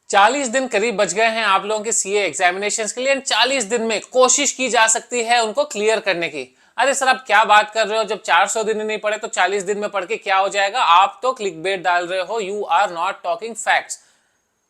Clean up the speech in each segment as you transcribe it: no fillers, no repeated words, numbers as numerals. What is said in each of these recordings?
40 दिन करीब बच गए हैं आप लोगों के सीए एग्जामिनेशंस के लिए एंड 40 दिन में कोशिश की जा सकती है उनको क्लियर करने की। अरे सर आप क्या बात कर रहे हो, जब 400 दिन नहीं पढ़े तो 40 दिन में पढ़ के क्या हो जाएगा? आप तो क्लिकबेट डाल रहे हो, you are not talking facts.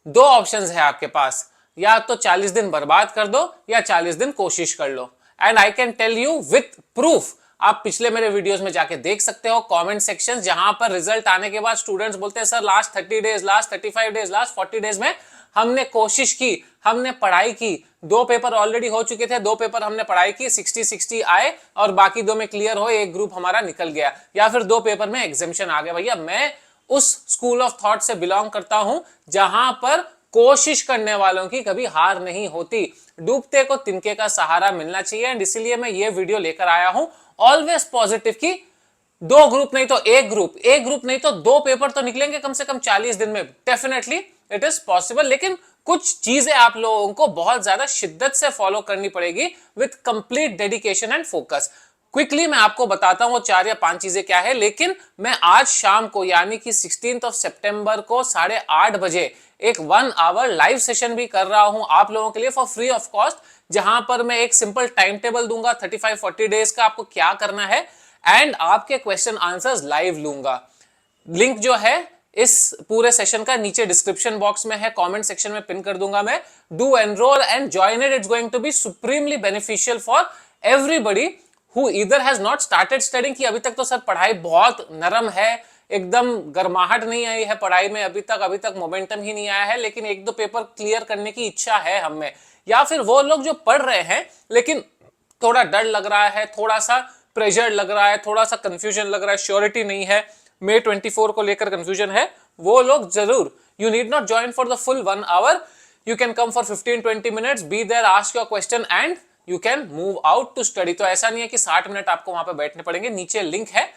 दो ऑप्शंस है आपके पास, या तो 40 दिन बर्बाद कर दो या 40 दिन कोशिश कर लो। And I can tell you with proof, आप पिछले मेरे वीडियोस में जाके देख सकते हो कमेंट सेक्शन, जहां पर रिजल्ट आने के बाद स्टूडेंट्स बोलते हैं sir last 30 days, last 35 days, last 40 days में हमने कोशिश की, हमने पढ़ाई की, 2 पेपर ऑलरेडी हो चुके थे, 2 पेपर हमने पढ़ाई की, 60-60 आए और बाकी 2 में क्लियर हो, एक ग्रुप हमारा निकल गया, या फिर 2 पेपर में एग्जामिशन आ गया। भैया मैं उस स्कूल ऑफ थॉट से बिलोंग करता हूं जहां पर कोशिश करने वालों की कभी हार नहीं होती, डूबते को तिनके का सहारा मिलना चाहिए। एंड इसीलिए मैं ये वीडियो लेकर आया हूं ऑलवेज पॉजिटिव की 2 ग्रुप नहीं तो एक ग्रुप, एक ग्रुप नहीं तो 2 पेपर तो निकलेंगे कम से कम 40 दिन में, डेफिनेटली इट इज पॉसिबल। लेकिन कुछ चीजें आप लोगों को बहुत ज्यादा शिद्दत से फॉलो करनी पड़ेगी with complete dedication and focus. Quickly मैं आपको बताता हूं वो 4 या 5 चीजें क्या है। लेकिन मैं आज शाम को यानी कि 16 सितंबर को 8:30 बजे एक 1 आवर लाइव सेशन भी कर रहा हूं आप लोगों के लिए फॉर फ्री ऑफ कॉस्ट, जहां पर मैं एक सिंपल टाइम टेबल दूंगा 35-40 डेज का, आपको क्या करना है, एंड आपके क्वेश्चन आंसर्स लाइव लूंगा। लिंक जो है इस पूरे सेशन का नीचे डिस्क्रिप्शन बॉक्स में है, कमेंट सेक्शन में पिन कर दूंगा मैं। Do enroll and join it, it's going to be supremely beneficial for everybody who either has not started studying, कि अभी तक तो सर पढ़ाई बहुत नरम है, एकदम गर्माहट नहीं आई है पढ़ाई में, अभी तक मोमेंटम ही नहीं आया है, लेकिन 1-2 पेपर क्लियर करने की इच्छा है हमें। या फिर वो लोग जो पढ़ रहे हैं लेकिन थोड़ा डर लग रहा है, थोड़ा सा प्रेशर लग रहा है, थोड़ा सा कंफ्यूजन लग रहा है, श्योरिटी नहीं है, May 24 को लेकर कंफ्यूजन है, वो लोग जरूर, you need not join for the full 1 hour, you can come for 15-20 minutes, be there, ask your question and you can move out to study. तो ऐसा नहीं है कि 60 मिनट आपको वहां पे बैठने पड़ेंगे, नीचे लिंक है।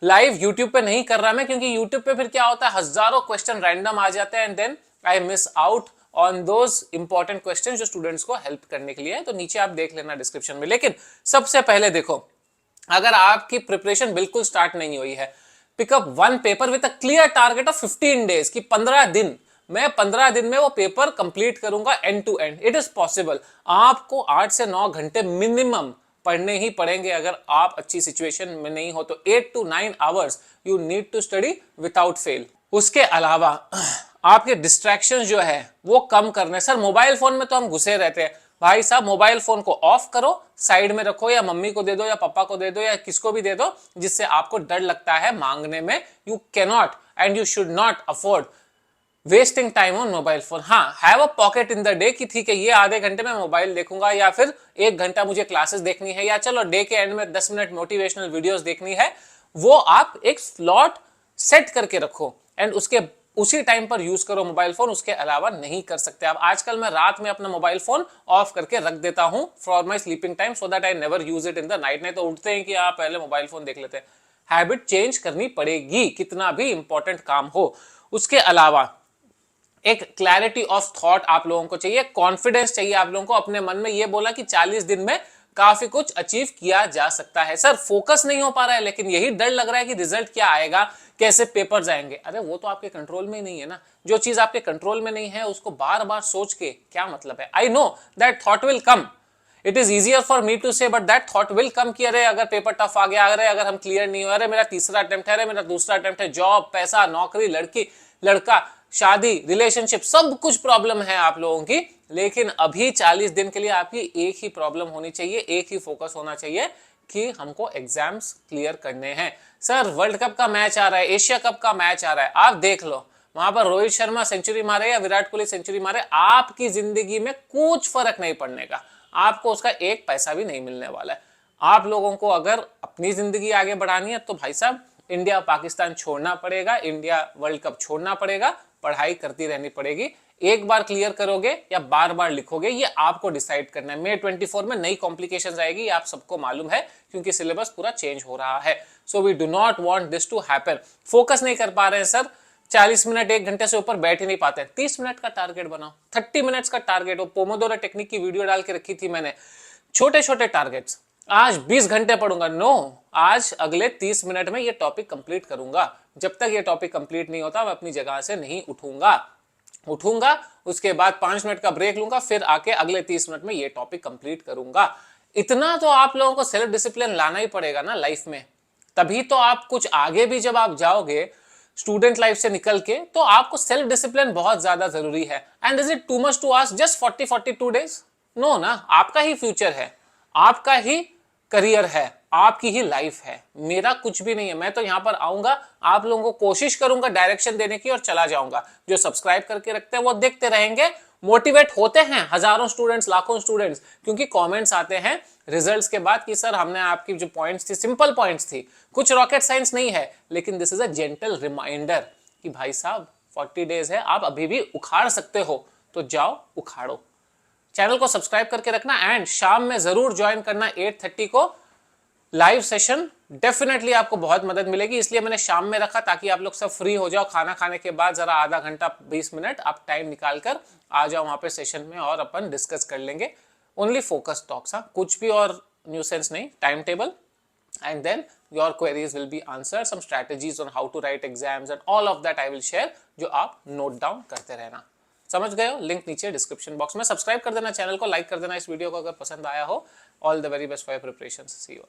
लाइव यूट्यूब पे नहीं कर रहा मैं, क्योंकि यूट्यूब पे फिर क्या होता है, हजारों क्वेश्चन रैंडम आ जाते हैं and then I miss out on those important question जो स्टूडेंट्स को हेल्प करने के लिए है। तो नीचे आप देख लेना डिस्क्रिप्शन में। लेकिन सबसे पहले देखो, अगर आपकी प्रिपरेशन बिल्कुल स्टार्ट नहीं हुई है, pick up 1 paper with a clear target of 15 days, की 15 दिन, मैं 15 दिन में वो पेपर कंप्लीट करूंगा end to end. It is possible. आपको 8 से 9 घंटे मिनिमम पढ़ने ही पड़ेंगे अगर आप अच्छी सिचुएशन में नहीं हो तो। 8 to 9 hours you need to study without fail. उसके अलावा आपके डिस्ट्रैक्शन जो है वो कम करने। सर मोबाइल फोन में तो हम घुसे रहते हैं, भाई साहब मोबाइल फोन को ऑफ करो, साइड में रखो, या मम्मी को दे दो या पापा को दे दो या किसको भी दे दो जिससे आपको डर लगता है मांगने में। You can not and you should not afford wasting time on mobile phone. हाँ, have a pocket in the day कि ठीक है ये आधे घंटे में मोबाइल देखूंगा, या फिर 1 घंटा मुझे क्लासेस देखनी है, या चलो डे के एंड में 10 मिनट मोटिवेशनल वीडियोस देखनी है। वो आप एक स्लॉट सेट करके रखो एंड उसी टाइम पर यूज करो मोबाइल फोन, उसके अलावा नहीं कर सकते आप। आजकल मैं रात में अपना मोबाइल फोन ऑफ करके रख देता हूं for my sleeping time, so that I never use it in the night. नहीं तो उठते हैं कि आप पहले मोबाइल फोन देख लेते हैं। हैबिट चेंज करनी पड़ेगी कितना भी इंपॉर्टेंट काम हो। उसके अलावा एक क्लैरिटी ऑफ थॉट आप लोगों को चाहिए, कॉन्फिडेंस चाहिए आप लोगों को अपने मन में। ये बोला कि 40 दिन में काफी कुछ अचीव किया जा सकता है। सर फोकस नहीं हो पा रहा है, लेकिन यही डर लग रहा है कि रिजल्ट क्या आएगा, कैसे पेपर जाएंगे। अरे वो तो आपके कंट्रोल में ही नहीं है ना। जो चीज आपके कंट्रोल में नहीं है उसको बार बार सोच के क्या मतलब है। I know that thought will come, it is easier for me to say, but that thought will come कि अरे अगर पेपर टफ आ गया, अगर हम क्लियर नहीं हो, अरे मेरा तीसरा अटेम्प्ट है, अरे मेरा दूसरा अटेम्प्ट है, जॉब, पैसा, नौकरी, लड़की लड़का, शादी, रिलेशनशिप, सब कुछ प्रॉब्लम है आप लोगों की। लेकिन अभी 40 दिन के लिए आपकी एक ही प्रॉब्लम होनी चाहिए, एक ही फोकस होना चाहिए कि हमको एग्जाम्स क्लियर करने हैं। सर वर्ल्ड कप का मैच आ रहा है, एशिया कप का मैच आ रहा है, आप देख लो वहां पर रोहित शर्मा सेंचुरी मारे या विराट कोहली सेंचुरी मारे, आपकी जिंदगी में कुछ फर्क नहीं पड़ने का, आपको उसका 1 पैसा भी नहीं मिलने वाला है। आप लोगों को अगर अपनी जिंदगी आगे बढ़ानी है तो भाई साहब इंडिया पाकिस्तान छोड़ना पड़ेगा, इंडिया वर्ल्ड कप छोड़ना पड़ेगा, पढ़ाई करती रहनी पड़ेगी। एक बार क्लियर करोगे या बार बार लिखोगे ये आपको डिसाइड करना है। May 24 में नई कॉम्प्लिकेशंस आएगी, आप सबको मालूम है, क्योंकि सिलेबस पूरा चेंज हो रहा है। So we do not want this to happen. Focus नहीं कर पा रहे हैं सर, 40 मिनट 1 घंटे से ऊपर बैठ ही नहीं पाते हैं, 30 मिनट का टारगेट बनाओ, 30 मिनट्स का टारगेट। वो पोमोडोरो टेक्निक की वीडियो डाल के रखी थी मैंने, छोटे छोटे टारगेट्स। आज 20 घंटे पढ़ूंगा, नो, आज अगले 30 मिनट में ये टॉपिक कंप्लीट करूंगा। जब तक ये टॉपिक कंप्लीट नहीं होता मैं अपनी जगह से नहीं उठूंगा। उठूंगा, उसके बाद 5 मिनट का ब्रेक लूंगा, फिर आके अगले 30 मिनट में ये टॉपिक कंप्लीट करूंगा। इतना तो आप लोगों को सेल्फ डिसिप्लिन लाना ही पड़ेगा ना लाइफ में, तभी तो आप कुछ आगे भी जब आप जाओगे स्टूडेंट लाइफ से निकल के, तो आपको सेल्फ डिसिप्लिन बहुत ज्यादा जरूरी है। And is it too much to ask just 42 days? No ना, आपका ही फ्यूचर है, आपका ही करियर है, आपकी ही लाइफ है, मेरा कुछ भी नहीं है। मैं तो यहां पर आऊंगा, आप लोगों को कोशिश करूंगा डायरेक्शन देने की और चला जाऊंगा। जो सब्सक्राइब करके रखते हैं वो देखते रहेंगे, मोटिवेट होते हैं हजारों स्टूडेंट्स, लाखों स्टूडेंट्स, क्योंकि कमेंट्स आते हैं रिजल्ट्स के बाद कि सर हमने आपकी जो पॉइंट्स थी, सिंपल पॉइंट्स थी, कुछ रॉकेट साइंस नहीं है, लेकिन this is a gentle reminder कि भाई साहब 40 डेज है, आप अभी भी उखाड़ सकते हो, तो जाओ उखाड़ो। चैनल को सब्सक्राइब करके रखना एंड शाम में जरूर ज्वाइन करना 8:30 को लाइव सेशन। डेफिनेटली आपको बहुत मदद मिलेगी, इसलिए मैंने शाम में रखा ताकि आप लोग सब फ्री हो जाओ, खाना खाने के बाद जरा आधा घंटा 20 मिनट आप टाइम निकाल कर आ जाओ वहां पे सेशन में और अपन डिस्कस कर लेंगे। ओनली फोकस टॉक्स, हाँ, कुछ भी और न्यू सेंस नहीं, time table, and then your queries will be answered, some strategies on how to write exams and all of that I will share, जो आप नोट डाउन करते रहना। समझ गए हो? लिंक नीचे डिस्क्रिप्शन बॉक्स में। सब्सक्राइब कर देना चैनल को, लाइक कर देना इस वीडियो को अगर पसंद आया हो। All the very best for your preparations, see you.